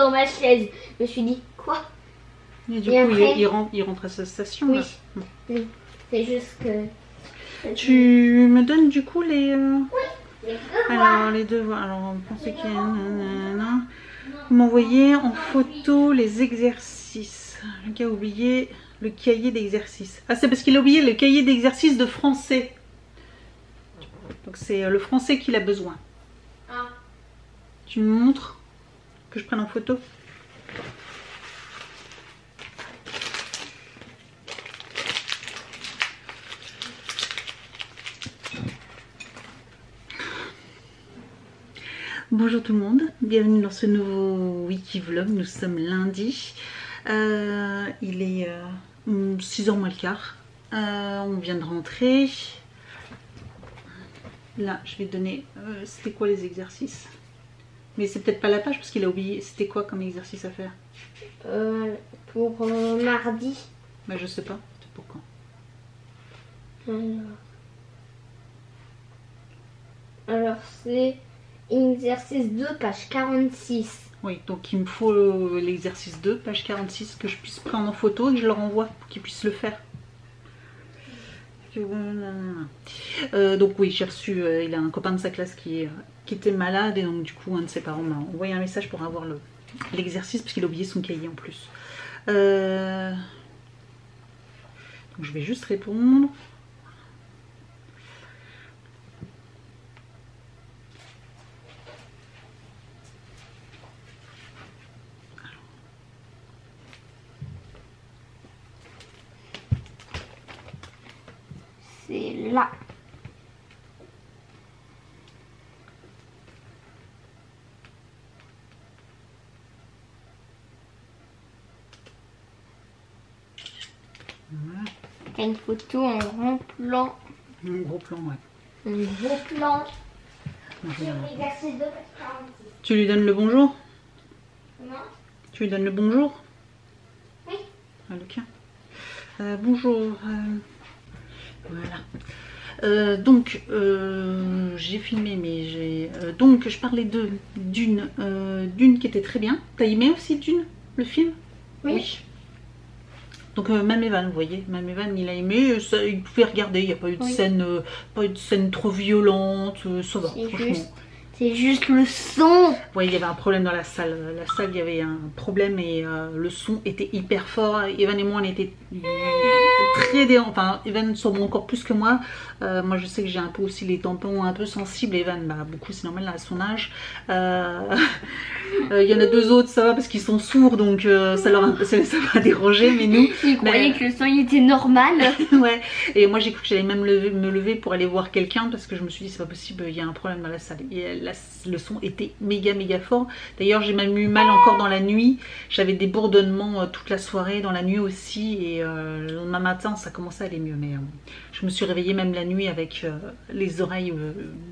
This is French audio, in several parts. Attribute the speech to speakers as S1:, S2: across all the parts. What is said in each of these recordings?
S1: dans ma chaise. Je me suis dit, quoi?
S2: Et du
S1: Et
S2: coup,
S1: après...
S2: il rentre à sa station.
S1: Oui.
S2: Là.
S1: Oui. C'est juste que...
S2: Tu me donnes du coup les...
S1: Les devoirs.
S2: Alors, les devoirs. Alors, on pensait qu'il y a... Vous m'envoyez en photo les exercices. Le gars a oublié le cahier d'exercice. Ah, c'est parce qu'il a oublié le cahier d'exercice de français. Donc, c'est le français qu'il a besoin.
S1: Ah.
S2: Tu me montres que je prenne en photo? Bonjour tout le monde, bienvenue dans ce nouveau Wikivlog. Nous sommes lundi, il est 6h moins le quart, on vient de rentrer. Là je vais donner, c'était quoi les exercices? Mais c'est peut-être pas la page parce qu'il a oublié, c'était quoi comme exercice à faire?
S1: Pour mardi.
S2: Bah je sais pas, c'est pour quand?
S1: Alors c'est exercice 2, page 46.
S2: Oui, donc il me faut l'exercice 2, page 46, que je puisse prendre en photo et que je leur envoie pour qu'ils puissent le faire. Donc oui, j'ai reçu, il a un copain de sa classe qui était malade et donc du coup un de ses parents m'a envoyé un message pour avoir l'exercice parce qu'il a oublié son cahier en plus. Donc je vais juste répondre.
S1: C'est là.
S2: Voilà.
S1: Il y a une photo en grand plan.
S2: Un gros plan, ouais.
S1: Un gros plan.
S2: Non,
S1: Sur l'exercice 2, page 46.
S2: tu lui donnes le bonjour?
S1: Comment?
S2: Tu lui donnes le bonjour?
S1: Oui.
S2: Ah, le tien. Bonjour. Voilà. Donc, j'ai filmé, mais j'ai... donc, je parlais d'une qui était très bien. T'as aimé aussi Dune, le film?
S1: Oui.
S2: Donc, même Evan, vous voyez, même Evan, il a aimé. Ça, il pouvait regarder, il n'y a pas eu de scène, pas eu de scène trop violente. Ça va, franchement.
S1: C'est juste le son.
S2: Oui, il y avait un problème dans la salle. La salle, il y avait un problème et le son était hyper fort. Evan et moi, on était très dérangés. Enfin, Evan sûrement encore plus que moi. Moi, je sais que j'ai un peu aussi les tampons un peu sensibles. Evan, bah, beaucoup, c'est normal à son âge. Il y en a deux autres, ça va parce qu'ils sont sourds, donc ça va déranger. Mais nous,
S1: ils croyaient que le son il était normal.
S2: Ouais. Et moi, j'ai cru que j'allais même me lever pour aller voir quelqu'un parce que je me suis dit, c'est pas possible, il y a un problème dans la salle. Et le son était méga fort. D'ailleurs, j'ai même eu mal encore dans la nuit. J'avais des bourdonnements toute la soirée, dans la nuit aussi. Et le lendemain matin, ça commençait à aller mieux. Mais je me suis réveillée même la nuit avec les oreilles,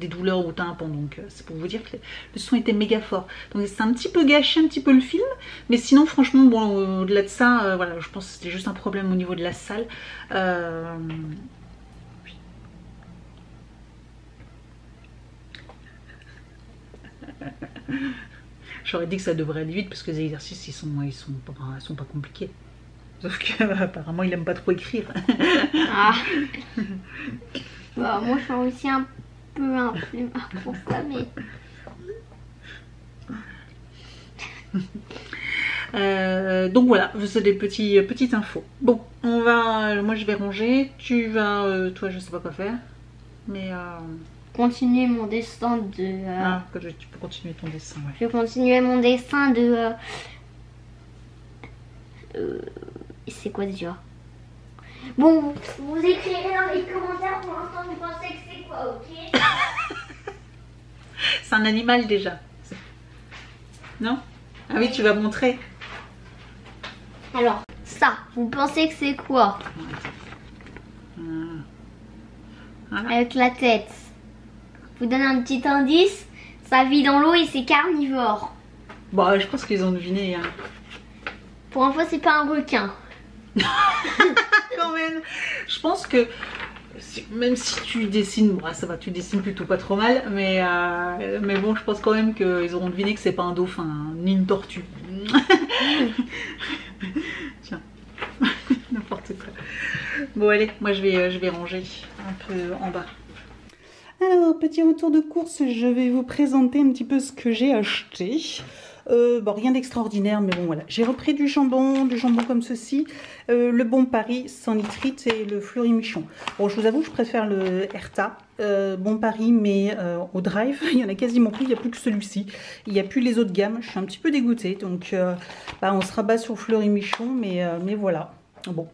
S2: des douleurs au tympan. Donc, c'est pour vous dire que le son était méga fort. Donc, c'est un petit peu gâché, un petit peu le film. Mais sinon, franchement, bon, au-delà de ça, voilà, je pense que c'était juste un problème au niveau de la salle. J'aurais dit que ça devrait aller vite parce que les exercices ils sont pas compliqués. Sauf que apparemment il aime pas trop écrire.
S1: Ah. Bah, moi je suis aussi un peu un flemmard pour ça, mais.
S2: Donc voilà, c'est des petites infos. Bon, moi je vais ranger. Tu vas, toi je sais pas quoi faire, mais
S1: Continuer mon dessin de...
S2: tu peux continuer ton dessin, ouais.
S1: Je vais continuer mon dessin de... c'est quoi déjà? Bon, vous écrirez dans les commentaires pour l'instant vous pensez que c'est quoi, ok?
S2: C'est un animal déjà. Non? Ah oui, tu vas montrer.
S1: Alors, ça, vous pensez que c'est quoi?
S2: Voilà.
S1: Avec la tête. Je vous donne un petit indice. Ça vit dans l'eau et c'est carnivore.
S2: Bon, je pense qu'ils ont deviné. Hein.
S1: Pour info, c'est pas un requin.
S2: Quand même. Je pense que même si tu dessines, bon, ça va, tu dessines plutôt pas trop mal, mais bon, je pense quand même qu'ils auront deviné que c'est pas un dauphin, hein, ni une tortue. Tiens, n'importe quoi. Bon allez, moi je vais ranger un peu en bas. Alors, petit retour de course, je vais vous présenter un petit peu ce que j'ai acheté. Bon, rien d'extraordinaire, mais bon, voilà. J'ai repris du jambon comme ceci, le Bon Paris sans nitrite et le Fleury-Michon. Bon, je vous avoue, je préfère le Erta, Bon Paris, mais au Drive, il y en a quasiment plus, il n'y a plus que celui-ci. Il n'y a plus les autres gammes, je suis un petit peu dégoûtée, donc bah, on se rabat sur Fleury-Michon, mais voilà. Bon,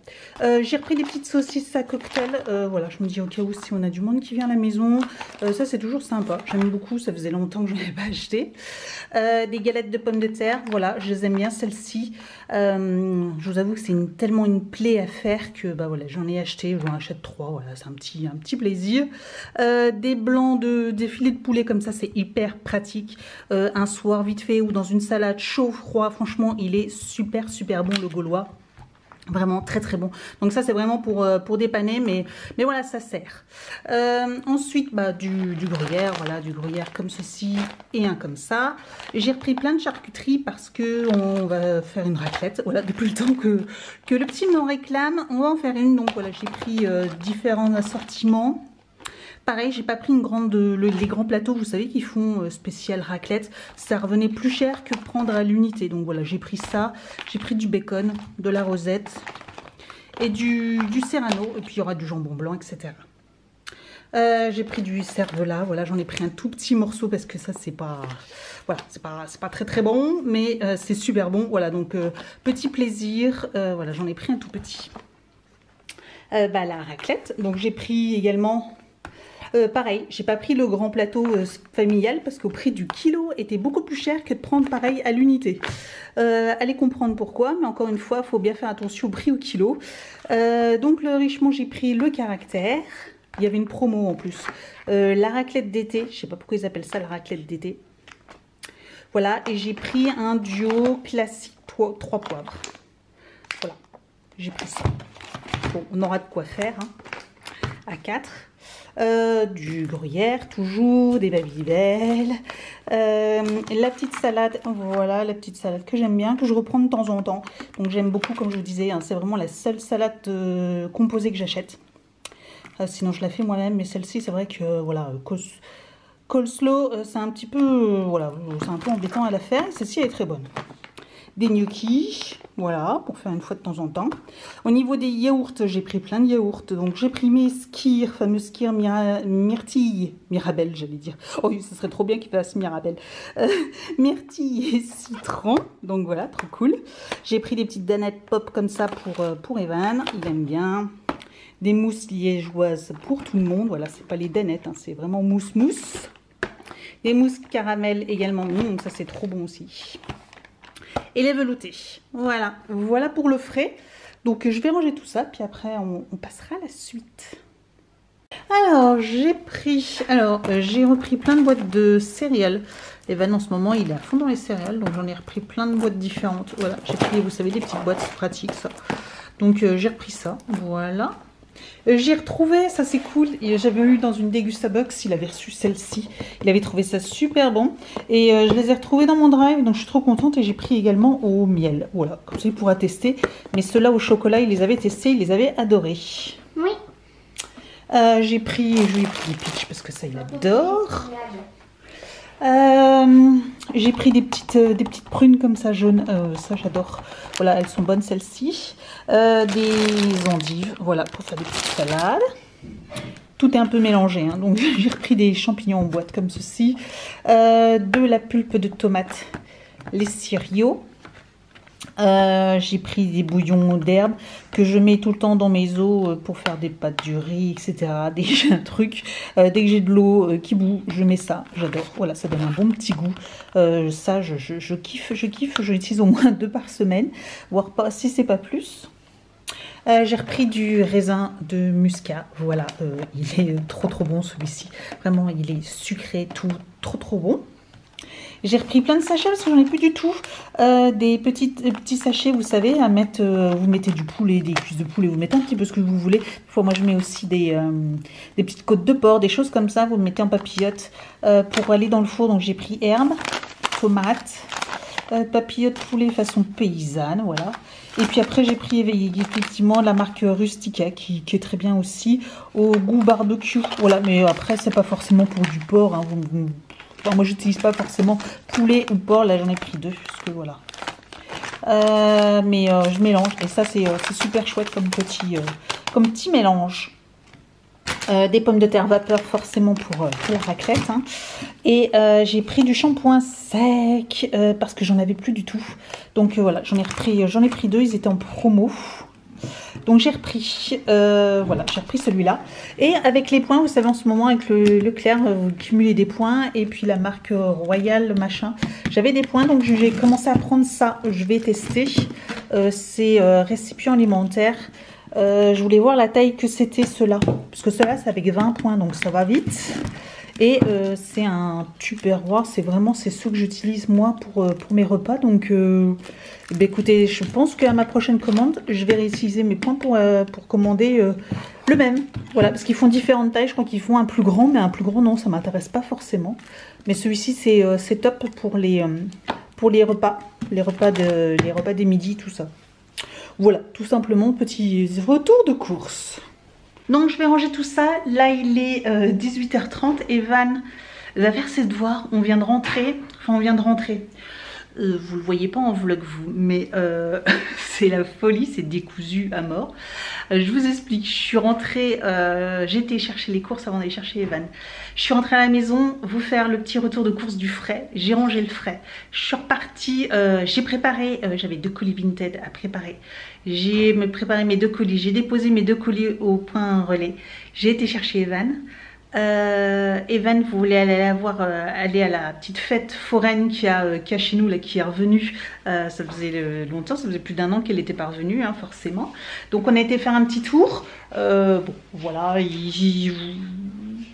S2: j'ai repris des petites saucisses à cocktail, voilà, je me dis au cas où si on a du monde qui vient à la maison, ça c'est toujours sympa, j'aime beaucoup, ça faisait longtemps que je n'avais pas acheté. Des galettes de pommes de terre, voilà, je les aime bien celles-ci, je vous avoue que c'est tellement une plaie à faire que bah voilà, j'en ai acheté, j'en achète 3, voilà, c'est un petit plaisir. Des blancs des filets de poulet comme ça, c'est hyper pratique, un soir vite fait ou dans une salade chaud-froid, franchement il est super bon le gaulois. Vraiment très bon. Donc ça c'est vraiment pour dépanner, mais voilà, ça sert. Ensuite bah, du gruyère, voilà, du gruyère comme ceci et un comme ça. J'ai repris plein de charcuterie parce que on va faire une raclette. Voilà, depuis le temps que le petit m'en réclame, on va en faire une. Donc voilà, j'ai pris différents assortiments. Pareil, j'ai pas pris les grands plateaux, vous savez, qui font spécial raclette. Ça revenait plus cher que prendre à l'unité. Donc voilà, j'ai pris ça. J'ai pris du bacon, de la rosette et du serrano. Et puis il y aura du jambon blanc, etc. J'ai pris du cervelas. Voilà, j'en ai pris un tout petit morceau parce que ça, c'est pas... Voilà, c'est pas très bon, mais c'est super bon. Voilà, donc petit plaisir. Voilà, j'en ai pris un tout petit. Bah, la raclette. Donc j'ai pris également... pareil, j'ai pas pris le grand plateau familial parce qu'au prix du kilo était beaucoup plus cher que de prendre pareil à l'unité. Allez comprendre pourquoi, mais encore une fois, il faut bien faire attention au prix au kilo. Donc le richement, j'ai pris le caractère. Il y avait une promo en plus. La raclette d'été, je sais pas pourquoi ils appellent ça la raclette d'été. Voilà, et j'ai pris un duo classique 3 poivres. Voilà, j'ai pris ça. Bon, on aura de quoi faire hein, à 4. Du gruyère, toujours, des babybel, la petite salade, voilà, la petite salade que j'aime bien, que je reprends de temps en temps. Donc j'aime beaucoup, comme je vous disais, hein, c'est vraiment la seule salade composée que j'achète. Sinon je la fais moi-même, mais celle-ci, c'est vrai que, voilà, coleslaw, c'est un petit peu, voilà, c'est un peu embêtant à la faire. Celle-ci, elle est très bonne. Des gnocchis, voilà, pour faire une fois de temps en temps. Au niveau des yaourts, j'ai pris plein de yaourts. Donc j'ai pris mes skyrs, fameux skyrs myrtille, Mirabelle, j'allais dire. Oh oui, ce serait trop bien qu'il fasse Mirabelle. Myrtille et citron, donc voilà, trop cool. J'ai pris des petites danettes pop comme ça pour Evan, il aime bien. Des mousses liégeoises pour tout le monde, voilà, c'est pas les danettes, hein, c'est vraiment mousse. Des mousses caramel également, donc ça c'est trop bon aussi. Et les veloutés. Voilà, voilà pour le frais. Donc je vais ranger tout ça, puis après on passera à la suite. Alors j'ai repris plein de boîtes de céréales. Evan en ce moment il est à fond dans les céréales, donc j'en ai repris plein de boîtes différentes. Voilà, j'ai pris, vous savez, des petites boîtes, c'est pratique ça. Donc j'ai repris ça, voilà. J'ai retrouvé, ça c'est cool, j'avais eu dans une Dégustabox, il avait reçu celle-ci, il avait trouvé ça super bon et je les ai retrouvés dans mon drive, donc je suis trop contente et j'ai pris également au miel, voilà, comme ça il pourra tester, mais ceux-là au chocolat il les avait testés, il les avait adorés.
S1: Oui.
S2: J'ai pris des peach parce que ça il adore. J'ai pris des petites prunes comme ça jaunes, ça j'adore. Voilà, elles sont bonnes celles-ci. Des endives, voilà, pour faire des petites salades. Tout est un peu mélangé, hein, donc j'ai repris des champignons en boîte comme ceci. De la pulpe de tomate, les ciriaux. J'ai pris des bouillons d'herbes que je mets tout le temps dans mes eaux pour faire des pâtes du riz, etc. Dès que j'ai un truc, dès que j'ai de l'eau qui bout, je mets ça. J'adore. Voilà, ça donne un bon petit goût. Ça, je kiffe. Je l'utilise au moins 2 par semaine, voire pas si c'est pas plus. J'ai repris du raisin de muscat. Voilà, il est trop bon celui-ci. Vraiment, il est sucré, tout trop bon. J'ai repris plein de sachets parce que j'en ai plus du tout. Des petits sachets, vous savez, à mettre. Vous mettez du poulet, des cuisses de poulet, vous mettez un petit peu ce que vous voulez. Parfois, moi, je mets aussi des petites côtes de porc, des choses comme ça. Vous le mettez en papillote pour aller dans le four. Donc, j'ai pris herbes, tomates, Papillote poulet façon paysanne, voilà. Et puis après j'ai pris effectivement la marque Rustica qui est très bien aussi, au goût barbecue. Voilà, mais après c'est pas forcément pour du porc. Hein. Enfin, moi j'utilise pas forcément poulet ou porc, là j'en ai pris deux, parce que voilà. Mais je mélange, et ça c'est super chouette comme petit mélange. Des pommes de terre vapeur forcément pour la raclette, hein. Et j'ai pris du shampoing sec parce que j'en avais plus du tout, donc voilà, j'en ai pris deux, ils étaient en promo, donc j'ai repris voilà, j'ai repris celui-là. Et avec les points, vous savez, en ce moment avec le Leclerc, vous cumulez des points, et puis la marque Royal machin, j'avais des points, donc j'ai commencé à prendre ça. Je vais tester, c'est récipient alimentaire. Je voulais voir la taille que c'était cela, parce que cela c'est avec 20 points, donc ça va vite. Et c'est un tupperware, c'est ceux que j'utilise moi pour mes repas. Donc bah, écoutez, je pense qu'à ma prochaine commande, je vais réutiliser mes points pour commander le même. Voilà, parce qu'ils font différentes tailles, je crois qu'ils font un plus grand, mais un plus gros non, ça m'intéresse pas forcément. Mais celui-ci c'est top pour les repas, les repas des midis, tout ça. Voilà, tout simplement, petit retour de course. Donc je vais ranger tout ça. Là il est 18h30. Evan va faire ses devoirs. On vient de rentrer. Enfin on vient de rentrer. Vous le voyez pas en vlog vous, mais c'est la folie, c'est décousu à mort. Je vous explique, je suis rentrée, j'ai été chercher les courses avant d'aller chercher Evan. Je suis rentrée à la maison, vous faire le petit retour de course du frais. J'ai rangé le frais. Je suis repartie, j'ai préparé, j'avais 2 colis Vinted à préparer. J'ai préparé mes 2 colis, j'ai déposé mes 2 colis au point relais. J'ai été chercher Evan. Evan voulait aller la voir, aller à la petite fête foraine qu'il y a chez nous, là, qui est revenue. Ça faisait longtemps, ça faisait plus d'1 an qu'elle n'était pas revenue, hein, forcément. Donc on a été faire un petit tour. Bon, voilà,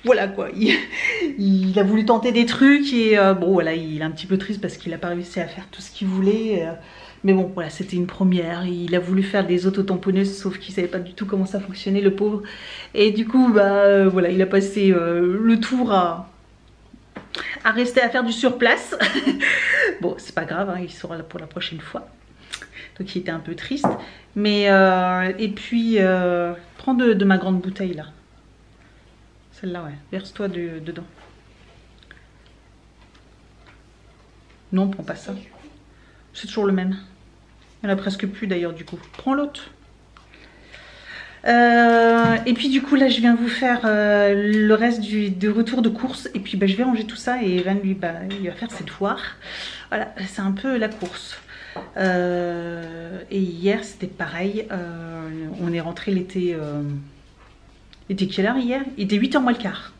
S2: voilà quoi, il a voulu tenter des trucs et bon voilà, il est un petit peu triste parce qu'il n'a pas réussi à faire tout ce qu'il voulait. Mais bon, voilà, c'était une première. Il a voulu faire des autotamponneuses, sauf qu'il savait pas du tout comment ça fonctionnait, le pauvre. Et du coup, bah voilà, il a passé le tour à rester à faire du surplace. Bon, c'est pas grave, hein, il sera là pour la prochaine fois. Donc il était un peu triste. Mais et puis, prends de ma grande bouteille là. Celle-là, ouais. Verse-toi dedans. Non, prends pas ça. C'est toujours le même. Il n'y en a presque plus d'ailleurs du coup. Prends l'autre. Et puis du coup là je viens vous faire le reste du retour de course. Et puis bah, je vais ranger tout ça et Evan lui bah, il va faire ses devoirs. Voilà, c'est un peu la course. Et hier c'était pareil. On est rentré l'été. Il était quelle heure hier? Il était 8h moins le quart.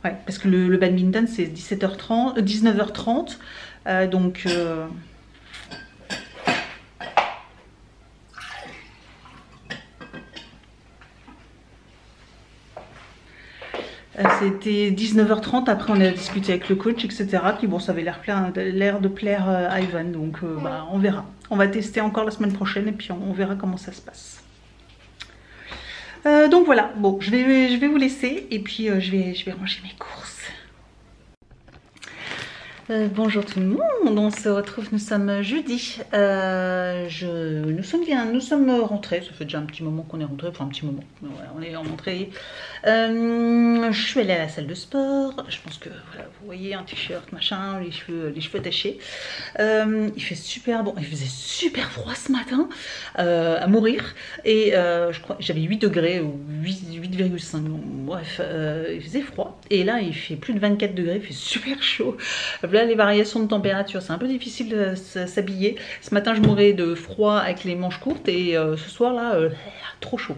S2: Ouais, parce que le badminton c'est 17h30, 19h30. Donc... c'était 19h30, après on a discuté avec le coach, etc. Puis bon, ça avait l'air de plaire à Evan, donc bah, on verra. On va tester encore la semaine prochaine et puis on verra comment ça se passe. Donc voilà, bon, je vais vous laisser et puis je vais ranger mes courses. Bonjour tout le monde, on se retrouve, nous sommes jeudi, nous sommes rentrés, ça fait déjà un petit moment qu'on est rentrés, enfin un petit moment, mais voilà, on est rentrés. Je suis allée à la salle de sport, je pense que voilà, vous voyez un t-shirt, machin, les cheveux attachés. Il fait super bon, il faisait super froid ce matin, à mourir, et je crois j'avais 8 degrés ou 8,5, bref, il faisait froid, et là il fait plus de 24 degrés, il fait super chaud. Là, les variations de température, c'est un peu difficile de s'habiller. Ce matin, je mourais de froid avec les manches courtes et ce soir là, trop chaud.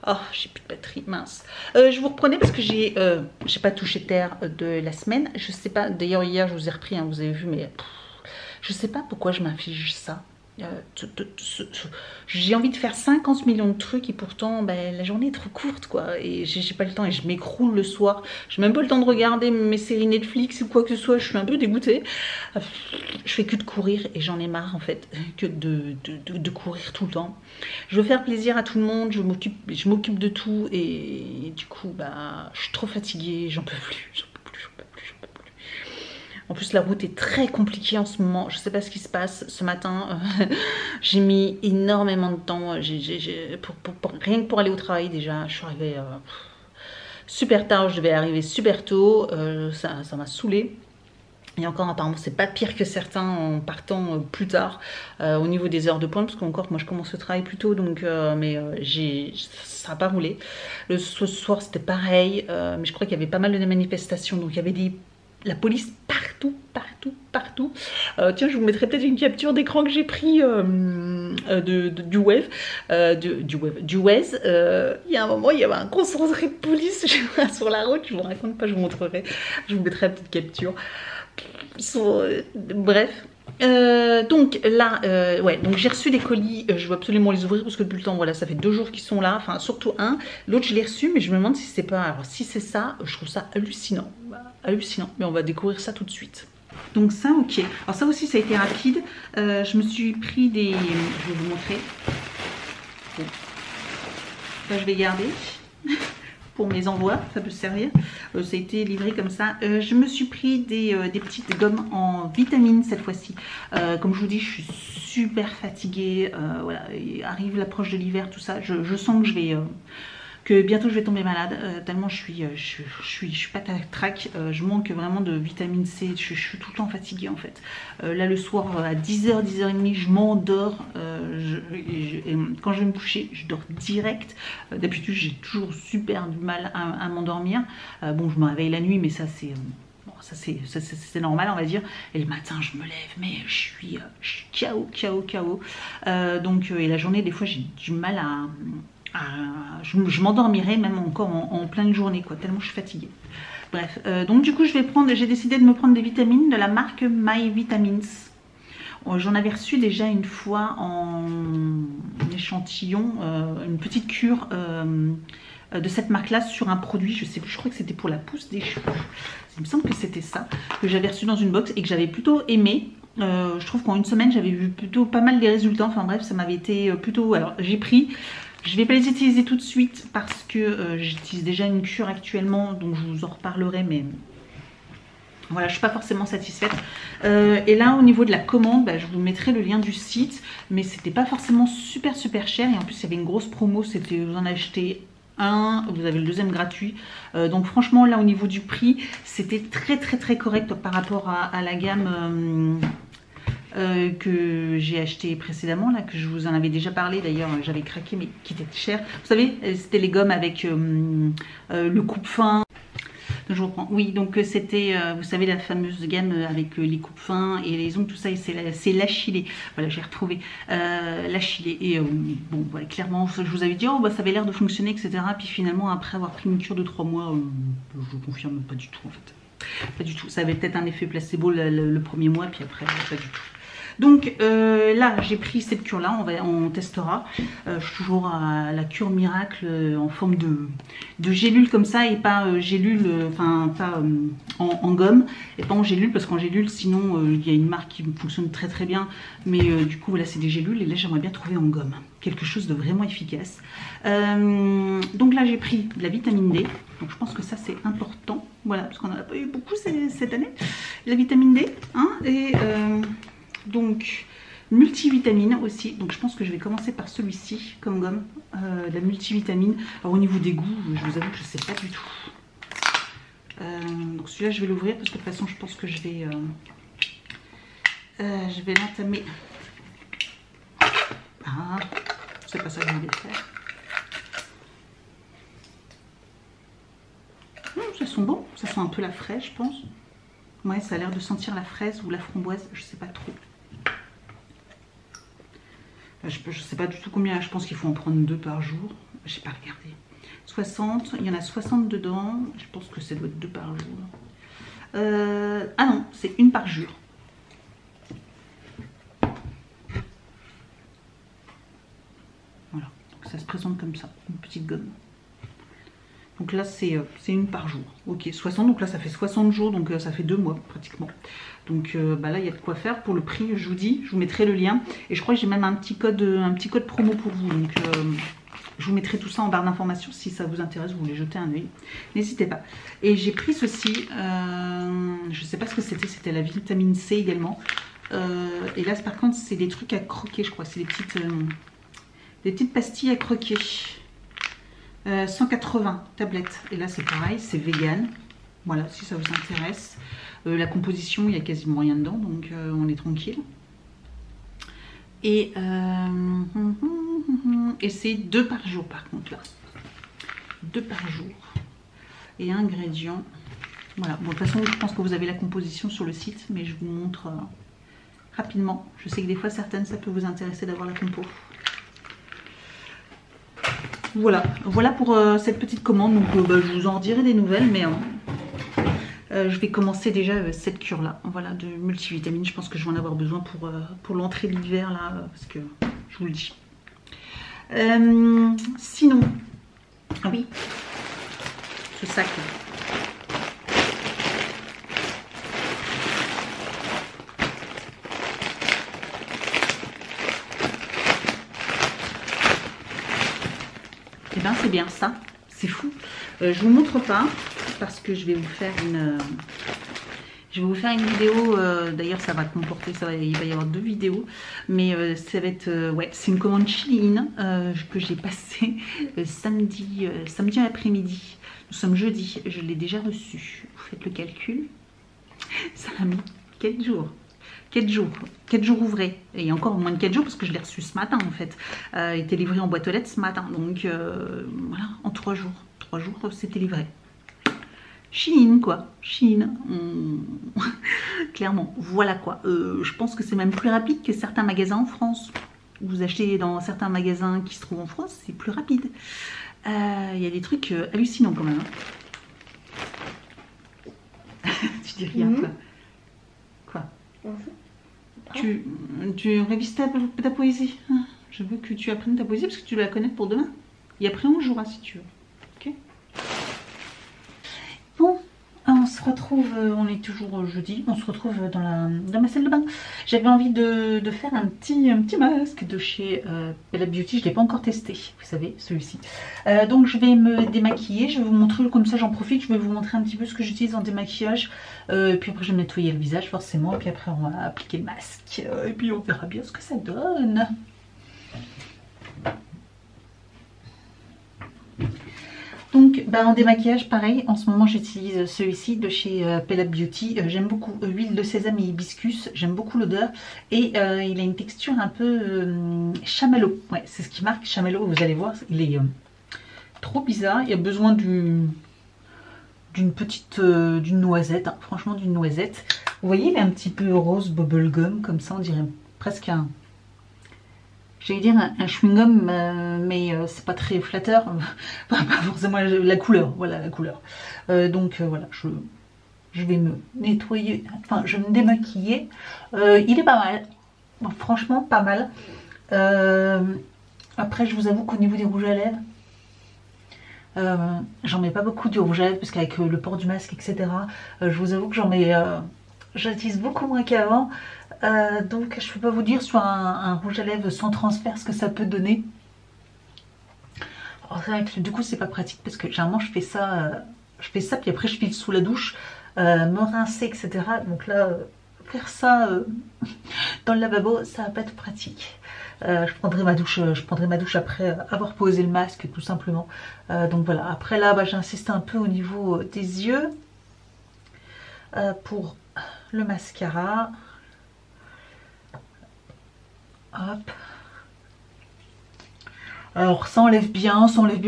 S2: Oh, j'ai plus de batterie, mince. Je vous reprenais parce que j'ai pas touché terre de la semaine. Je sais pas, d'ailleurs hier je vous ai repris, hein, vous avez vu, mais je sais pas pourquoi je m'inflige ça. J'ai envie de faire 50 millions de trucs et pourtant ben, la journée est trop courte quoi, et j'ai pas le temps et je m'écroule le soir, j'ai même pas le temps de regarder mes séries Netflix ou quoi que ce soit, je suis un peu dégoûtée. Je fais que de courir et j'en ai marre en fait, que de courir tout le temps. Je veux faire plaisir à tout le monde, je m'occupe de tout et du coup bah je suis trop fatiguée, j'en peux plus. plus la route est très compliquée en ce moment, je sais pas ce qui se passe. Ce matin j'ai mis énormément de temps, rien que pour aller au travail déjà, je suis arrivée super tard, je devais arriver super tôt, ça m'a saoulée. Et encore apparemment c'est pas pire que certains en partant plus tard au niveau des heures de pointe, parce qu'encore moi je commence le travail plus tôt, donc ça n'a pas roulé. Le soir c'était pareil, mais je crois qu'il y avait pas mal de manifestations, donc il y avait la police partout. Tiens, je vous mettrai peut-être une capture d'écran que j'ai pris du Waze. Il y a un moment, il y avait un concentré de police sur la route. Je vous raconte pas, je vous montrerai. Je vous mettrai la petite capture. Bref. Donc là, ouais, donc j'ai reçu des colis, je veux absolument les ouvrir parce que depuis le temps, voilà, ça fait 2 jours qu'ils sont là, enfin surtout un, l'autre je l'ai reçu, mais je me demande si c'est pas, alors si c'est ça, je trouve ça hallucinant, mais on va découvrir ça tout de suite. Donc ça, ok, alors ça aussi ça a été rapide, je me suis pris des, je vais vous montrer, bon. Là je vais garder. Pour mes envois, ça peut servir. Ça a été livré comme ça. Je me suis pris des petites gommes en vitamines cette fois-ci. Comme je vous dis, je suis super fatiguée. Voilà, arrive l'approche de l'hiver, tout ça. Je sens que bientôt je vais tomber malade. Tellement je suis pas trac. Je manque vraiment de vitamine C. Je suis tout le temps fatiguée en fait. Là le soir à 10h, 10h30, je m'endors. Quand je vais me coucher, je dors direct. D'habitude j'ai toujours super du mal à m'endormir. Bon, je me réveille la nuit, mais ça c'est... Bon, ça c'est normal on va dire. Et le matin je me lève, mais je suis KO. Donc et la journée des fois j'ai du mal à... je m'endormirai même encore en pleine journée quoi, tellement je suis fatiguée. Bref, donc du coup j'ai décidé de me prendre des vitamines de la marque My Vitamins. J'en avais reçu déjà une fois en échantillon, une petite cure de cette marque là sur un produit, je sais plus, je crois que c'était pour la pousse des cheveux. Il me semble que c'était ça, que j'avais reçu dans une box et que j'avais plutôt aimé. Je trouve qu'en une semaine j'avais vu plutôt pas mal des résultats, enfin bref ça m'avait été plutôt... Alors j'ai pris... Je ne vais pas les utiliser tout de suite parce que j'utilise déjà une cure actuellement, donc je vous en reparlerai, mais voilà, je ne suis pas forcément satisfaite. Et là, au niveau de la commande, je vous mettrai le lien du site, mais c'était pas forcément super cher. Et en plus, il y avait une grosse promo, c'était vous en achetez un, vous avez le deuxième gratuit. Donc franchement, là, au niveau du prix, c'était très correct par rapport à la gamme... que j'ai acheté précédemment, là, que je vous en avais déjà parlé d'ailleurs, j'avais craqué mais qui était cher. Vous savez, c'était les gommes avec le coupe-fin. Je reprends. Oui, donc c'était, vous savez, la fameuse gamme avec les coupes-fins et les ongles, tout ça, et c'est l'Achillée. Voilà, j'ai retrouvé l'Achillée. Et bon, voilà, clairement, je vous avais dit, oh, bah, ça avait l'air de fonctionner, etc. Puis finalement, après avoir pris une cure de 3 mois, je vous confirme, pas du tout en fait. Pas du tout. Ça avait peut-être un effet placebo le premier mois, puis après, pas du tout. Donc là j'ai pris cette cure là, on testera. Je suis toujours à la cure miracle en forme de gélule comme ça et pas gélule, enfin pas en gomme et pas en gélule, parce qu'en gélule sinon il y a une marque qui fonctionne très bien, mais du coup voilà c'est des gélules et là j'aimerais bien trouver en gomme quelque chose de vraiment efficace. Donc là j'ai pris de la vitamine D, donc je pense que ça c'est important, voilà, parce qu'on n'en a pas eu beaucoup cette année, la vitamine D, hein, et donc multivitamine aussi, donc je pense que je vais commencer par celui-ci comme gomme, la multivitamine. Alors au niveau des goûts, je vous avoue que je sais pas du tout. Donc celui-là je vais l'ouvrir parce que de toute façon je pense que je vais l'entamer. Ah, c'est pas ça que je voulais faire. Ça sent bon, ça sent un peu la fraise je pense. Ouais, ça a l'air de sentir la fraise ou la framboise, je sais pas trop. Je sais pas du tout combien, je pense qu'il faut en prendre 2 par jour. J'ai pas regardé. 60, il y en a 60 dedans. Je pense que ça doit être 2 par jour. Ah non, c'est 1 par jour. Voilà, donc ça se présente comme ça, une petite gomme. Donc là c'est 1 par jour. Ok, 60, donc là ça fait 60 jours, donc ça fait 2 mois pratiquement. Donc bah là il y a de quoi faire pour le prix, je vous dis, je vous mettrai le lien. Et je crois que j'ai même un petit code promo pour vous. Donc Je vous mettrai tout ça en barre d'informations si ça vous intéresse, vous voulez jeter un œil. N'hésitez pas. Et j'ai pris ceci, je ne sais pas ce que c'était la vitamine C également. Et là par contre c'est des trucs à croquer, je crois. C'est des petites pastilles à croquer. 180 tablettes. Et là c'est pareil, c'est vegan. Voilà, si ça vous intéresse. La composition, il n'y a quasiment rien dedans, donc on est tranquille. Et c'est 2 par jour par contre là. 2 par jour. Et ingrédients. Voilà, bon, de toute façon je pense que vous avez la composition sur le site, mais je vous montre rapidement. Je sais que des fois certaines ça peut vous intéresser d'avoir la compo. Voilà, voilà pour cette petite commande. Donc je vous en dirai des nouvelles, mais je vais commencer déjà cette cure là, voilà, de multivitamines. Je pense que je vais en avoir besoin pour l'entrée de l'hiver là, parce que je vous le dis. Sinon, ah oui, ce sac là. Et bien c'est bien ça, c'est fou. Je vous montre pas parce que je vais vous faire une vidéo. D'ailleurs ça va comporter, il va y avoir 2 vidéos, mais ça va être ouais, c'est une commande Shein que j'ai passée samedi après-midi. Nous sommes jeudi, je l'ai déjà reçue. Vous faites le calcul, ça a mis 4 jours. 4 jours ouvrés, et encore moins de 4 jours parce que je l'ai reçu ce matin en fait. Il était livré en boîte aux lettres ce matin, donc voilà, en 3 jours. 3 jours c'était livré. Shein quoi, Shein, clairement, voilà quoi. Je pense que c'est même plus rapide que certains magasins en France. Vous achetez dans certains magasins qui se trouvent en France, c'est plus rapide. Il y a des trucs hallucinants quand même. Hein. Tu dis rien quoi. Quoi? Tu révises ta poésie. Je veux que tu apprennes ta poésie parce que tu dois la connaître pour demain. Et après on jouera si tu veux. Ok. Bon, on se retrouve, on est toujours jeudi, on se retrouve dans ma salle de bain. J'avais envie de faire un petit masque de chez Bella Beauty, je ne l'ai pas encore testé, vous savez, celui-ci. Donc je vais me démaquiller, je vais vous montrer, comme ça j'en profite, je vais vous montrer un petit peu ce que j'utilise en démaquillage. Puis après je vais nettoyer le visage forcément, et puis après on va appliquer le masque, et puis on verra bien ce que ça donne. Donc en démaquillage pareil, en ce moment j'utilise celui-ci de chez Bella Beauty. J'aime beaucoup huile de sésame et hibiscus, j'aime beaucoup l'odeur. Et il a une texture un peu chamallow. Ouais, c'est ce qui marque chamallow, vous allez voir, il est trop bizarre. Il y a besoin d'une noisette, hein, franchement d'une noisette. Vous voyez, il est un petit peu rose bubblegum comme ça, on dirait presque un... J'allais dire un chewing-gum, mais c'est pas très flatteur. Pas forcément la couleur, voilà la couleur. Donc voilà, je vais me nettoyer, enfin je vais me démaquiller. Il est pas mal, bon, franchement pas mal. Après je vous avoue qu'au niveau des rouges à lèvres, j'en mets pas beaucoup du rouge à lèvres parce qu'avec le port du masque, etc. Je vous avoue que j'utilise beaucoup moins qu'avant. Donc je peux pas vous dire sur un rouge à lèvres sans transfert ce que ça peut donner. Alors c'est vrai que du coup c'est pas pratique parce que généralement je fais ça puis après je file sous la douche, me rincer, etc. Donc là faire ça dans le lavabo ça va pas être pratique. Je prendrai ma douche après avoir posé le masque tout simplement. Donc voilà, après là j'insiste un peu au niveau des yeux pour le mascara. Hop. Alors ça enlève bien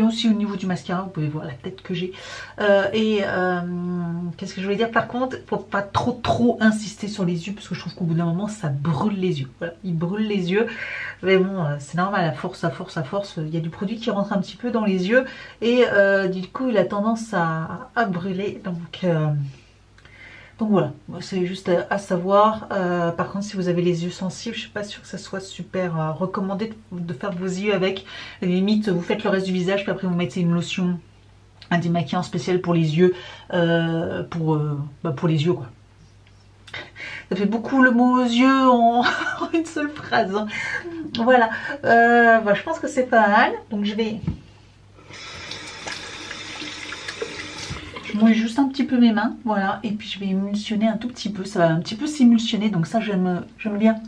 S2: aussi au niveau du mascara, vous pouvez voir la tête que j'ai. Qu'est-ce que je voulais dire, par contre, faut pas trop insister sur les yeux parce que je trouve qu'au bout d'un moment ça brûle les yeux. Voilà, il brûle les yeux. Mais bon, c'est normal, à force, il y a du produit qui rentre un petit peu dans les yeux et du coup il a tendance à brûler. Donc voilà, c'est juste à savoir. Par contre, si vous avez les yeux sensibles, je ne suis pas sûre que ça soit super recommandé de faire vos yeux avec. À la limite, vous faites le reste du visage, puis après vous mettez une lotion, un démaquillant spécial pour les yeux, pour les yeux quoi. Ça fait beaucoup le mot yeux en une seule phrase. Hein. Voilà, je pense que c'est pas mal. Donc je vais mouille juste un petit peu mes mains, voilà, et puis je vais émulsionner un tout petit peu, ça va un petit peu s'émulsionner, donc ça j'aime bien.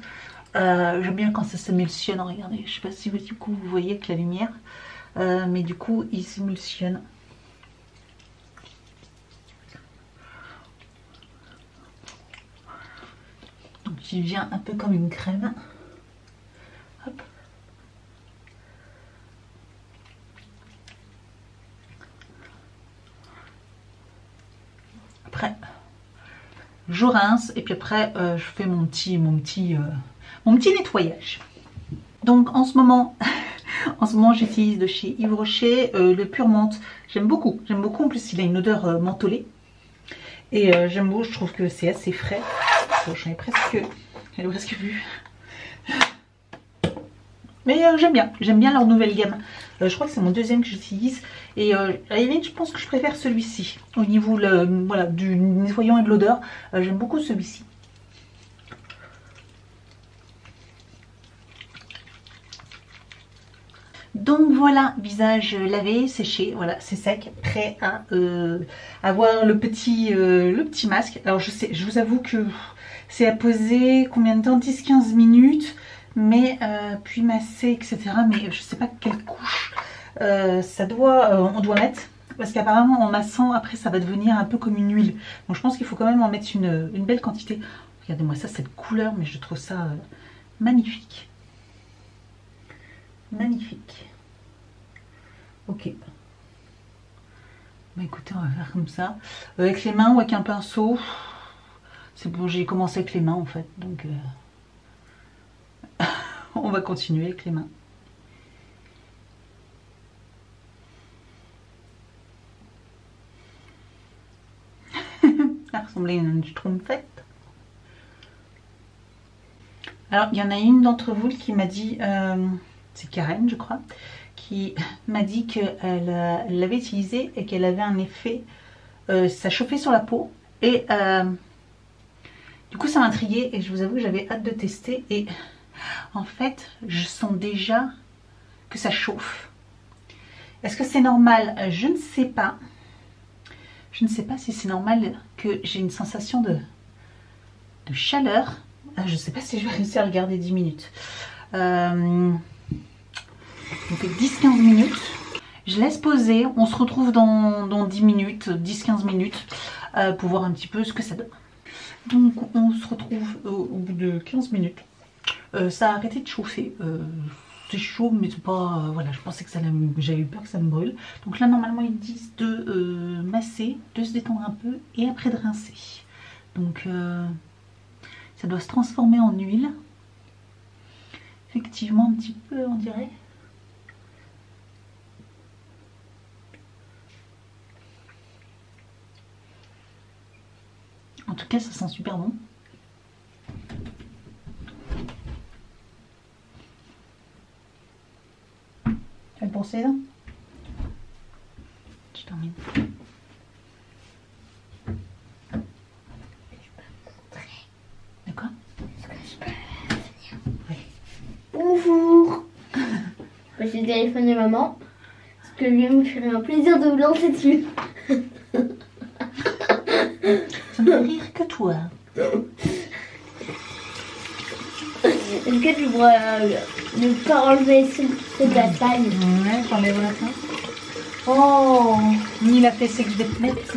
S2: J'aime bien quand ça s'émulsionne, regardez, je sais pas si du coup vous voyez avec la lumière, mais du coup il s'émulsionne. Donc il vient un peu comme une crème. Hop. Après, je rince et puis après je fais mon petit nettoyage. Donc en ce moment, j'utilise de chez Yves Rocher le pur menthe. J'aime beaucoup. En plus il a une odeur mentholée et j'aime beaucoup. Je trouve que c'est assez frais. Bon, j'en ai presque vu. Mais j'aime bien leur nouvelle gamme. Je crois que c'est mon deuxième que j'utilise. Et à la limite, je pense que je préfère celui-ci. Au niveau voilà, du nettoyant et de l'odeur, j'aime beaucoup celui-ci. Donc voilà, visage lavé, séché, voilà, c'est sec, prêt à avoir le petit masque. Alors je vous avoue que c'est à poser combien de temps, 10-15 minutes. Mais puis masser, etc. Mais je sais pas quelle couche on doit mettre, parce qu'apparemment en massant après ça va devenir un peu comme une huile. Donc je pense qu'il faut quand même en mettre une belle quantité. Regardez-moi ça, cette couleur, mais je trouve ça magnifique. Magnifique. Ok. Bah écoutez, on va faire comme ça. Avec les mains ou avec un pinceau. C'est bon, j'ai commencé avec les mains en fait, donc on va continuer avec les mains. Ça ressemblait à une trompette. Alors, il y en a une d'entre vous qui m'a dit, c'est Karen je crois, qui m'a dit qu'elle l'avait utilisé et qu'elle avait un effet, ça chauffait sur la peau. Et du coup ça m'intriguait et je vous avoue que j'avais hâte de tester. Et en fait, je sens déjà que ça chauffe. Est-ce que c'est normal? Je ne sais pas. Je ne sais pas si c'est normal que j'ai une sensation de chaleur. Je ne sais pas si je vais réussir à le garder 10 minutes. Donc 10-15 minutes. Je laisse poser. On se retrouve dans 10 minutes, 10-15 minutes, pour voir un petit peu ce que ça donne. Donc on se retrouve au bout de 15 minutes. Ça a arrêté de chauffer. C'est chaud, mais c'est pas... voilà, je pensais que ça allait... J'avais eu peur que ça me brûle. Donc là, normalement, ils disent de masser, de se détendre un peu et après de rincer. Donc, ça doit se transformer en huile. Effectivement, un petit peu, on dirait. En tout cas, ça sent super bon. Tu vas le penser là? Je termine. D'accord?
S1: Est-ce que je peux venir? Oui. Bonjour. J'ai le téléphone de maman. Parce que lui me ferait un plaisir de vous lancer dessus.
S2: Ça me fait rire que toi.
S1: Est-ce que tu pourrais ne pas enlever cette la taille?
S2: Ouais, j'enlève la fin.
S1: Oh,
S2: Ni la fessée que je vais te mettre.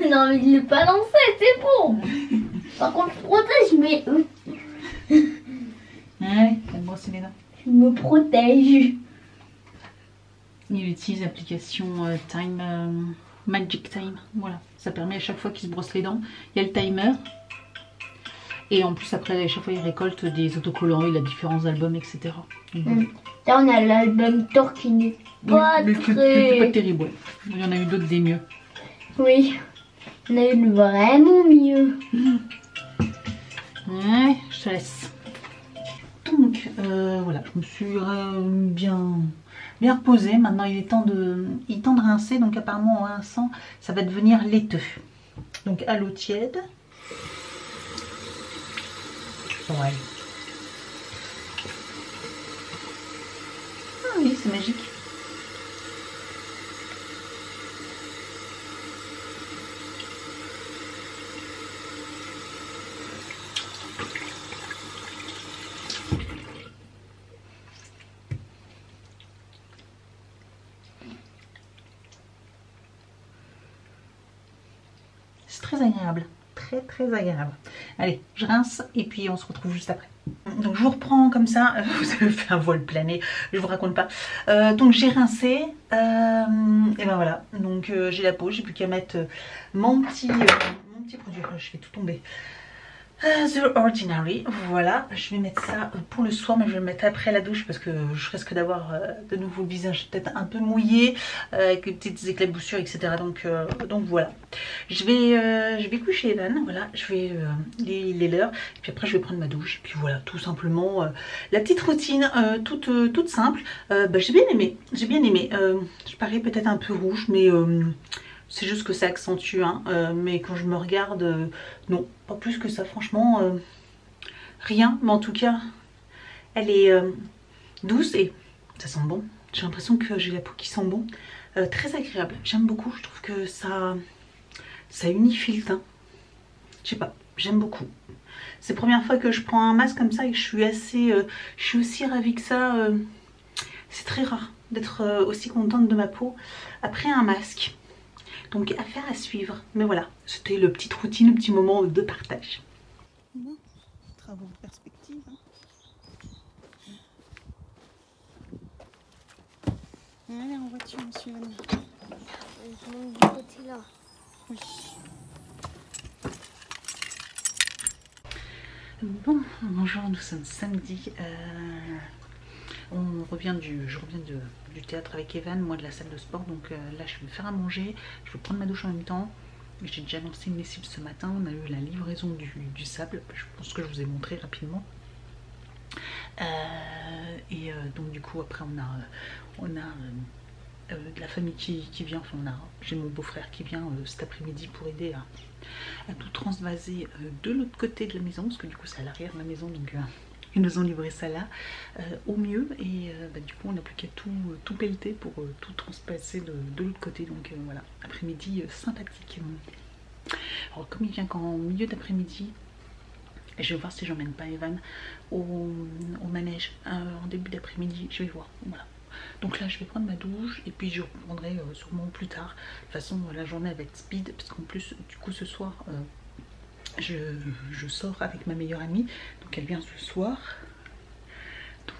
S1: non mais il est pas lancé, c'est bon. Par contre je protège, mais
S2: Ouais, t'as me brosser les dents.
S1: je me protège.
S2: Il utilise l'application Magic Time. Voilà, ça permet à chaque fois qu'il se brosse les dents. Il y a le timer. Et en plus, après, à chaque fois, il récolte des autocollants, il a différents albums, etc. Donc,
S1: Là, on a l'album Thor qui n'est pas très...
S2: pas terrible, ouais. Il y en a eu d'autres des mieux.
S1: Oui, on a eu vraiment mieux.
S2: Ouais, je te laisse. Donc, voilà, je me suis bien reposée. Maintenant, il est temps de rincer. Donc, apparemment, en rinçant, ça va devenir laiteux. Donc, à l'eau tiède. Ouais. Ah oui, c'est magique. C'est très agréable. Très très agréable. Allez, je rince et puis on se retrouve juste après. Donc je vous reprends comme ça. Vous avez fait un vol plané, je vous raconte pas. Donc j'ai rincé. Et ben voilà. Donc j'ai la peau, j'ai plus qu'à mettre mon petit produit. Je fais tout tomber. The Ordinary, voilà, je vais mettre ça pour le soir, mais je vais le mettre après la douche parce que je risque d'avoir de nouveau le visage peut-être un peu mouillé, avec les petites éclaboussures, etc. Donc voilà, je vais coucher Evan, voilà, je vais il est l'heure, puis après je vais prendre ma douche, puis voilà, tout simplement, la petite routine toute simple. J'ai bien aimé, je parais peut-être un peu rouge, mais... c'est juste que ça accentue, hein, mais quand je me regarde, non, pas plus que ça, franchement, rien. Mais en tout cas, elle est douce et ça sent bon. J'ai l'impression que j'ai la peau qui sent bon. Très agréable, j'aime beaucoup, je trouve que ça unifie le teint. Je sais pas, j'aime beaucoup. C'est la première fois que je prends un masque comme ça et que je suis aussi ravie que ça. C'est très rare d'être aussi contente de ma peau après un masque. Donc affaire à suivre. Mais voilà, c'était le petit routine, le petit moment de partage. Bon, travaux de perspective. Allez en voiture, monsieur.
S1: Je monte du côté là.
S2: Oui. Bon, bonjour, nous sommes samedi. Je reviens du théâtre avec Evan, moi de la salle de sport, donc là je vais me faire à manger, je vais prendre ma douche en même temps. J'ai déjà lancé une lessive ce matin, on a eu la livraison du sable, je pense que je vous ai montré rapidement. Donc du coup après on a de la famille qui vient, enfin j'ai mon beau-frère qui vient cet après-midi pour aider à tout transvaser de l'autre côté de la maison, parce que du coup c'est à l'arrière de la maison, donc... Ils nous ont livré ça là au mieux et du coup on n'a plus qu'à tout pelleter pour tout transpasser de l'autre côté. Donc voilà, après-midi sympathique. Alors comme il vient qu'en milieu d'après-midi, je vais voir si j'emmène pas Evan au manège en début d'après-midi, je vais voir. Voilà. Donc là je vais prendre ma douche et puis je reprendrai sûrement plus tard. De toute façon la journée va être speed parce qu'en plus du coup ce soir... Je sors avec ma meilleure amie, donc elle vient ce soir,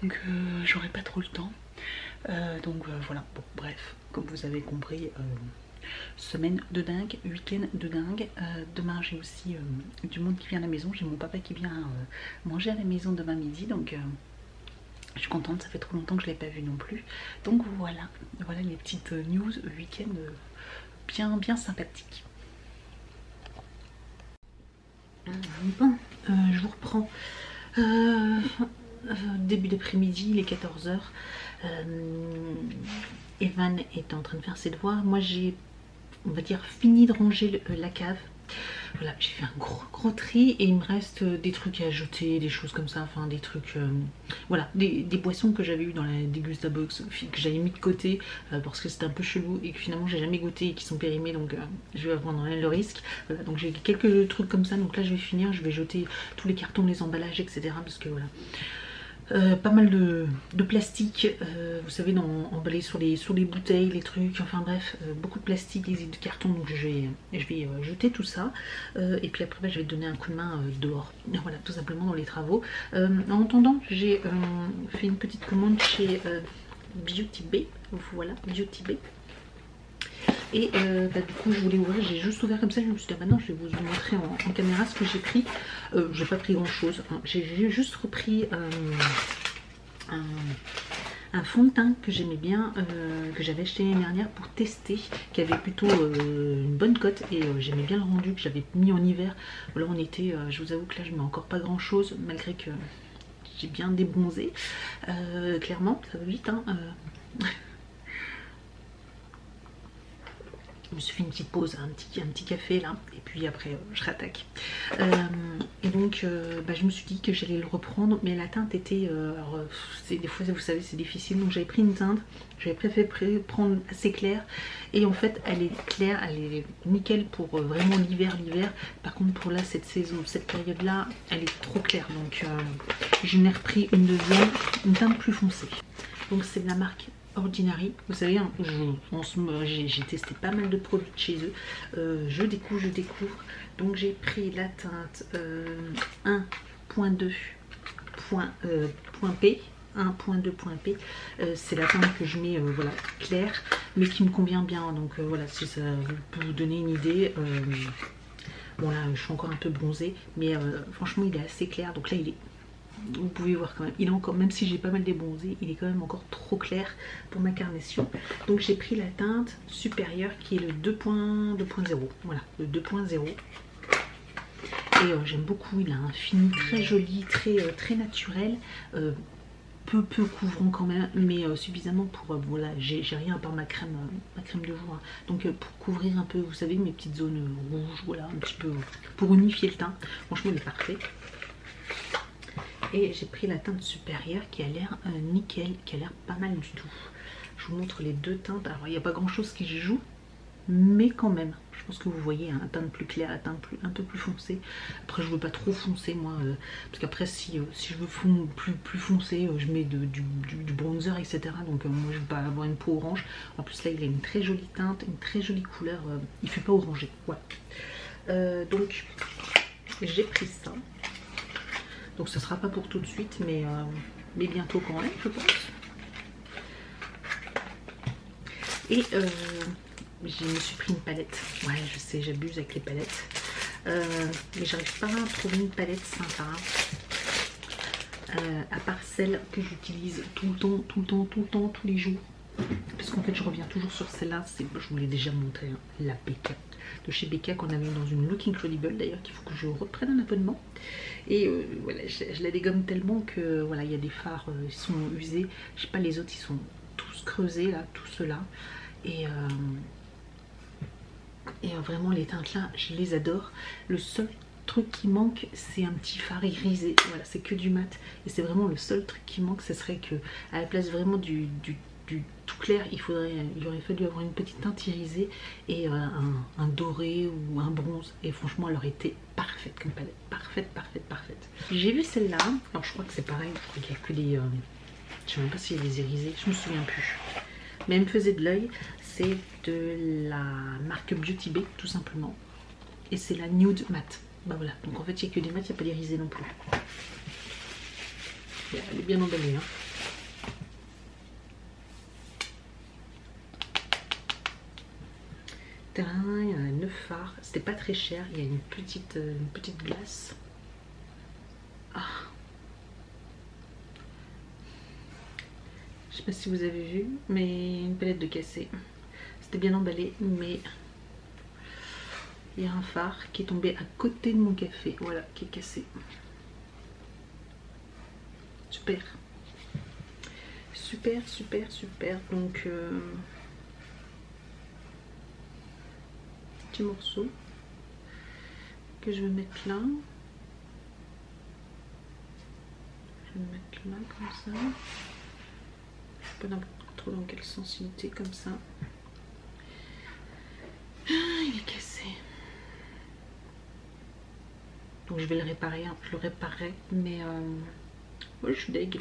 S2: donc j'aurai pas trop le temps, voilà, bon bref, comme vous avez compris, semaine de dingue, week-end de dingue. Demain j'ai aussi du monde qui vient à la maison, j'ai mon papa qui vient manger à la maison demain midi, donc je suis contente, ça fait trop longtemps que je ne l'ai pas vu non plus, donc voilà les petites news week-end bien sympathiques. Bon, je vous reprends début d'après-midi, il est 14 h. Evan est en train de faire ses devoirs. Moi j'ai, on va dire, fini de ranger la cave. Voilà, j'ai fait un gros tri et il me reste des trucs à ajouter, des choses comme ça, enfin des trucs, voilà, des boissons que j'avais eu dans la Degustabox, que j'avais mis de côté parce que c'était un peu chelou et que finalement j'ai jamais goûté et qui sont périmés, donc je vais prendre le risque. Voilà, donc j'ai quelques trucs comme ça, donc là je vais finir, je vais jeter tous les cartons, les emballages, etc. parce que voilà. Pas mal de plastique, vous savez, emballé sur les bouteilles, les trucs, enfin bref, beaucoup de plastique, des de carton, donc je vais jeter tout ça, et puis après je vais donner un coup de main dehors, voilà, tout simplement dans les travaux. En attendant, j'ai fait une petite commande chez Beauty Bay, voilà, Beauty Bay. Et du coup je voulais ouvrir, j'ai juste ouvert comme ça, je me suis dit ah, maintenant je vais vous montrer en caméra ce que j'ai pris. J'ai pas pris grand chose, hein. J'ai juste repris un fond de teint que j'aimais bien, que j'avais acheté l'année dernière pour tester, qui avait plutôt une bonne cote et j'aimais bien le rendu, que j'avais mis en hiver. Voilà, en été, je vous avoue que là je mets encore pas grand chose malgré que j'ai bien débronzé, clairement ça va vite, hein. Je me suis fait une petite pause, un petit café là, et puis après je rattaque. Et donc je me suis dit que j'allais le reprendre, mais la teinte était, des fois vous savez c'est difficile, donc j'avais pris une teinte, j'avais préféré prendre assez claire, et en fait elle est claire, elle est nickel pour vraiment l'hiver. Par contre pour là cette saison, cette période là, elle est trop claire, donc je n'ai repris une deuxième, une teinte plus foncée. Donc c'est de la marque Ordinary. Vous savez, hein, j'ai testé pas mal de produits de chez eux. Je découvre. Donc j'ai pris la teinte 1.2 point P. 1.2.p, c'est la teinte que je mets voilà, claire, mais qui me convient bien. Donc voilà, si ça peut vous donner une idée. Bon là, je suis encore un peu bronzée, mais franchement, il est assez clair. Donc là, vous pouvez voir quand même, il est encore, même si j'ai pas mal débronzé, il est quand même encore trop clair pour ma carnation. Donc j'ai pris la teinte supérieure qui est le 2.0. Voilà, le 2.0. Et j'aime beaucoup, il a un fini très joli, très naturel. Peu couvrant quand même, mais suffisamment pour voilà, j'ai rien à part ma crème de jour, hein. Donc pour couvrir un peu, vous savez, mes petites zones rouges, voilà, un petit peu pour unifier le teint. Franchement, il est parfait. Et j'ai pris la teinte supérieure qui a l'air nickel, qui a l'air pas mal du tout. Je vous montre les deux teintes. Alors il n'y a pas grand chose qui se joue, mais quand même, je pense que vous voyez, hein, la teinte plus claire, la teinte un peu plus foncée. Après je veux pas trop foncer moi, parce qu'après si je veux plus foncé, je mets du bronzer, etc. Donc moi je veux pas avoir une peau orange. En plus là il a une très jolie teinte, une très jolie couleur, il fait pas orangé, voilà. Donc j'ai pris ça. Donc ce sera pas pour tout de suite, mais bientôt quand même, je pense. Et je me suis pris une palette. Ouais, je sais, j'abuse avec les palettes. Mais j'arrive pas à trouver une palette sympa. À part celle que j'utilise tout le temps, tous les jours. Parce qu'en fait, je reviens toujours sur celle-là. Je vous l'ai déjà montré, hein, la BK. De chez BK qu'on avait dans une Look Incredible d'ailleurs, qu'il faut que je reprenne un abonnement. Et voilà, je la dégomme tellement que voilà, il y a des fards, ils sont usés. Je sais pas, les autres, ils sont tous creusés là, tous ceux-là. Et vraiment les teintes là, je les adore. Le seul truc qui manque, c'est un petit fard irisé. Voilà, c'est que du mat. Et c'est vraiment le seul truc qui manque, ce serait que à la place vraiment du tout clair, il aurait fallu avoir une petite teinte irisée et un doré ou un bronze. Et franchement, elle aurait été parfaite comme palette. Parfaite. J'ai vu celle-là. Alors je crois que c'est pareil. Je crois qu'il n'y a que des... je sais même pas s'il y a des irisés. Je me souviens plus. Mais elle me faisait de l'œil. C'est de la marque Beauty Bay, tout simplement. Et c'est la Nude Matte. Bah voilà. Donc en fait, il n'y a que des mattes, il n'y a pas d'irisés non plus. Elle est bien emballée, hein. Il y en a 9 fards, c'était pas très cher, il y a une petite glace. Ah. Je sais pas si vous avez vu, mais une palette de cassé. C'était bien emballé, mais il y a un phare qui est tombé à côté de mon café, voilà, qui est cassé. Super. Donc morceau que je vais mettre là. Je vais mettre là comme ça. Je sais pas trop dans quelle sensibilité comme ça. Ah, il est cassé. Donc je vais le réparer, hein. Je le réparerai, mais ouais, je suis deg.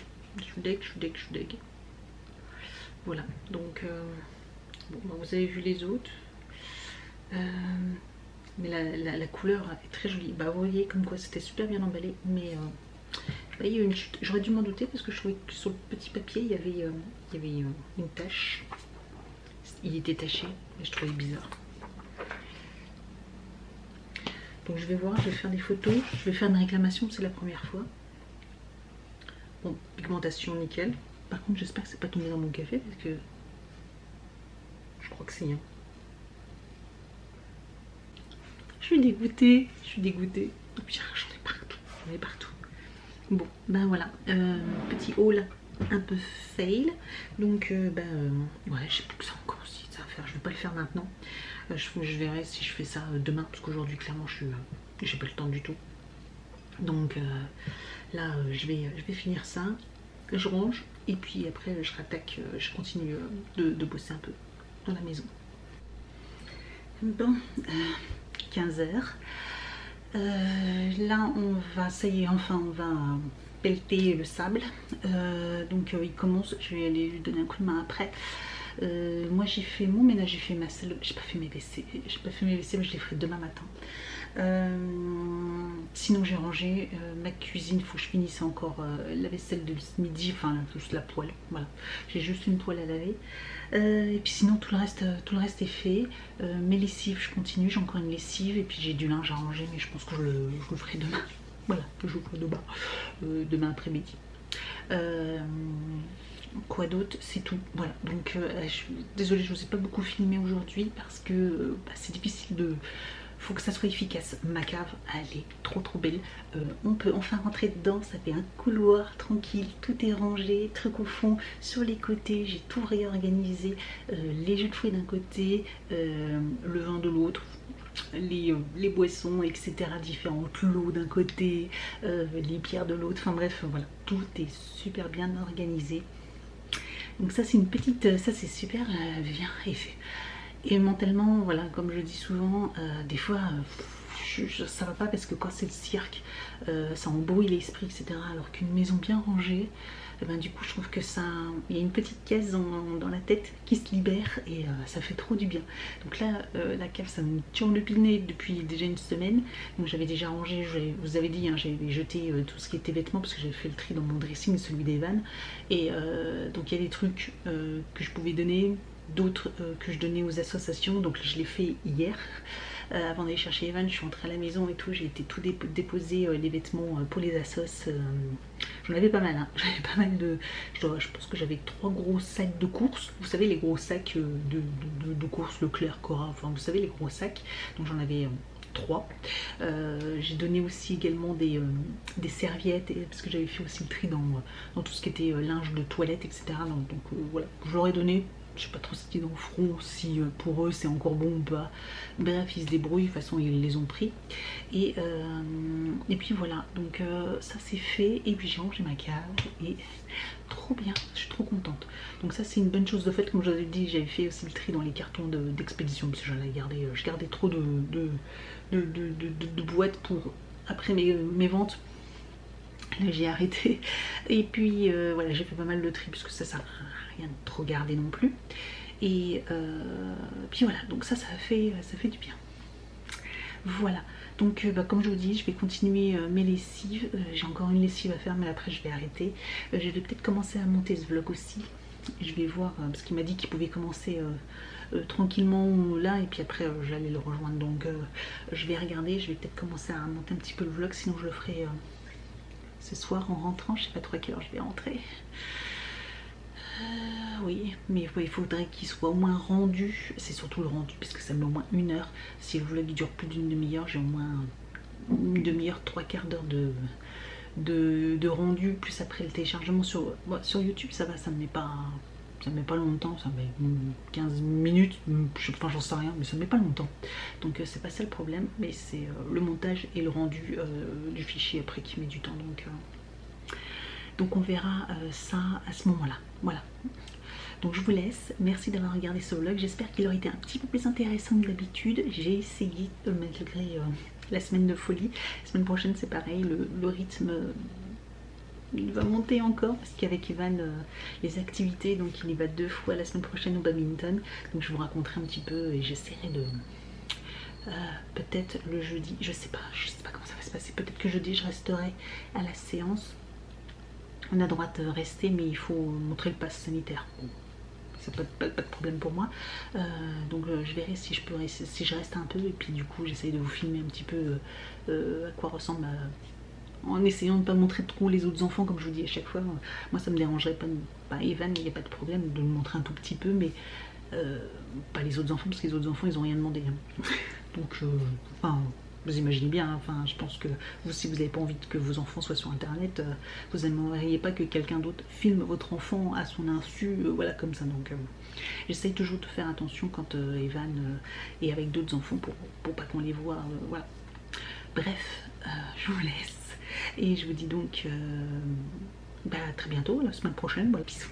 S2: Voilà, donc bon, bah, vous avez vu les autres. Mais la couleur est très jolie. Bah vous voyez comme quoi c'était super bien emballé, mais bah, il y a eu une chute. J'aurais dû m'en douter parce que je trouvais que sur le petit papier il y avait une tache. Il était taché et je trouvais bizarre. Donc je vais voir, je vais faire des photos, je vais faire une réclamation, c'est la première fois. Bon, pigmentation nickel. Par contre j'espère que c'est pas tombé dans mon café parce que je crois que c'est rien. Je suis dégoûtée. J'en ai partout. Bon, ben voilà. Petit haul un peu fail. Donc, ouais, je sais plus que ça encore si ça va faire. Je vais pas le faire maintenant. Je verrai si je fais ça demain. Parce qu'aujourd'hui, clairement, j'ai pas le temps du tout. Donc, là, je vais finir ça. Je range. Et puis après, je rattaque. Je continue de bosser un peu dans la maison. Bon. 15 h. Là on va, ça y est, enfin on va pelleter le sable. Donc il commence, je vais aller lui donner un coup de main après. Moi j'ai fait mon ménage, j'ai fait ma salle, j'ai pas fait mes WC, mais je les ferai demain matin. Sinon j'ai rangé ma cuisine, il faut que je finisse encore la vaisselle de ce midi, enfin juste la poêle, voilà, j'ai juste une poêle à laver. Et puis sinon tout le reste est fait. Mes lessives, je continue, j'ai encore une lessive et puis j'ai du linge à ranger, mais je pense que je le ferai demain. Voilà, que je ferai demain après-midi. Quoi d'autre, c'est tout. Voilà, donc je suis désolée, je ne vous ai pas beaucoup filmé aujourd'hui parce que c'est difficile de... Faut que ça soit efficace. Ma cave, elle est trop belle. On peut enfin rentrer dedans, ça fait un couloir tranquille, tout est rangé, truc au fond, sur les côtés, j'ai tout réorganisé, les jeux de fouet d'un côté, le vin de l'autre, les boissons, etc. différentes, l'eau d'un côté, les pierres de l'autre, enfin bref, voilà, tout est super bien organisé. Donc ça c'est une petite, ça c'est super bien et mentalement, voilà, comme je dis souvent, des fois ça va pas parce que quand c'est le cirque, ça embrouille l'esprit, etc. Alors qu'une maison bien rangée, ben, du coup je trouve que ça, il y a une petite caisse dans la tête qui se libère et ça fait trop du bien. Donc là la cave ça me turlupinait depuis déjà une semaine, donc j'avais déjà rangé, je vous avais dit, hein, j'avais jeté tout ce qui était vêtements parce que j'avais fait le tri dans mon dressing, celui d'Evan, et donc il y a des trucs que je pouvais donner, d'autres que je donnais aux associations, donc je l'ai fait hier. Avant d'aller chercher Evan, je suis rentrée à la maison et tout, j'ai été tout déposer les vêtements pour les assos. J'en avais pas mal, hein. J'avais pas mal de... Je pense que j'avais 3 gros sacs de courses. Vous savez, les gros sacs de courses Leclerc, Cora, enfin vous savez, les gros sacs. Donc j'en avais 3. J'ai donné aussi également des serviettes, parce que j'avais fait aussi le tri dans tout ce qui était linge de toilette, etc. Donc voilà, je leur ai donné. Je sais pas trop ce qui est dans le front, si pour eux c'est encore bon ou pas. Bref, ils se débrouillent, de toute façon ils les ont pris. Et puis voilà, donc ça c'est fait. Et puis j'ai rangé ma cave et trop bien, je suis trop contente. Donc ça c'est une bonne chose de fait, comme je vous avais dit, j'avais fait aussi le tri dans les cartons d'expédition, parce que j'en avais gardé, je gardais trop de boîtes pour après mes ventes. Là j'ai arrêté et puis voilà, j'ai fait pas mal de tri puisque ça sert à rien de trop garder non plus, et puis voilà, donc ça fait du bien. Voilà, donc comme je vous dis, je vais continuer mes lessives. J'ai encore une lessive à faire mais après je vais arrêter. Je vais peut-être commencer à monter ce vlog aussi. Je vais voir, parce qu'il m'a dit qu'il pouvait commencer tranquillement là, et puis après j'allais le rejoindre, donc je vais regarder, je vais peut-être commencer à monter un petit peu le vlog, sinon je le ferai ce soir en rentrant. Je sais pas trop à quelle heure je vais rentrer. Oui, mais il faudrait qu'il soit au moins rendu. C'est surtout le rendu, puisque ça met au moins 1 heure. Si le vlog dure plus d'une demi-heure, j'ai au moins une demi-heure, 3/4 d'heure de rendu, plus après le téléchargement sur YouTube. Ça va, ça me met pas longtemps, ça met 15 minutes, enfin j'en sais rien, mais ça met pas longtemps. Donc c'est pas ça le problème, mais c'est le montage et le rendu du fichier après qui met du temps. Donc on verra ça à ce moment-là. Voilà. Donc je vous laisse. Merci d'avoir regardé ce vlog. J'espère qu'il aurait été un petit peu plus intéressant que d'habitude. J'ai essayé, malgré la semaine de folie. La semaine prochaine c'est pareil, le rythme... il va monter encore parce qu'avec Evan les activités, donc il y va 2 fois la semaine prochaine au badminton, donc je vous raconterai un petit peu et j'essaierai de peut-être le jeudi, je sais pas comment ça va se passer, peut-être que jeudi je resterai à la séance. On a droit de rester mais il faut montrer le pass sanitaire. Bon, ça pas de problème pour moi, donc je verrai si je reste un peu, et puis du coup j'essaye de vous filmer un petit peu à quoi ressemble en essayant de ne pas montrer trop les autres enfants, comme je vous dis à chaque fois. Moi ça me dérangerait pas Evan, il n'y a pas de problème de le montrer un tout petit peu, mais pas les autres enfants, parce que les autres enfants ils ont rien demandé, hein. Donc enfin vous imaginez bien, hein, enfin je pense que vous, si vous n'avez pas envie que vos enfants soient sur internet, vous n'aimeriez pas que quelqu'un d'autre filme votre enfant à son insu, voilà, comme ça. Donc j'essaye toujours de faire attention quand Evan est avec d'autres enfants pour pas qu'on les voit, voilà. Bref, je vous laisse et je vous dis donc à très bientôt, la semaine prochaine. Voilà, bisous.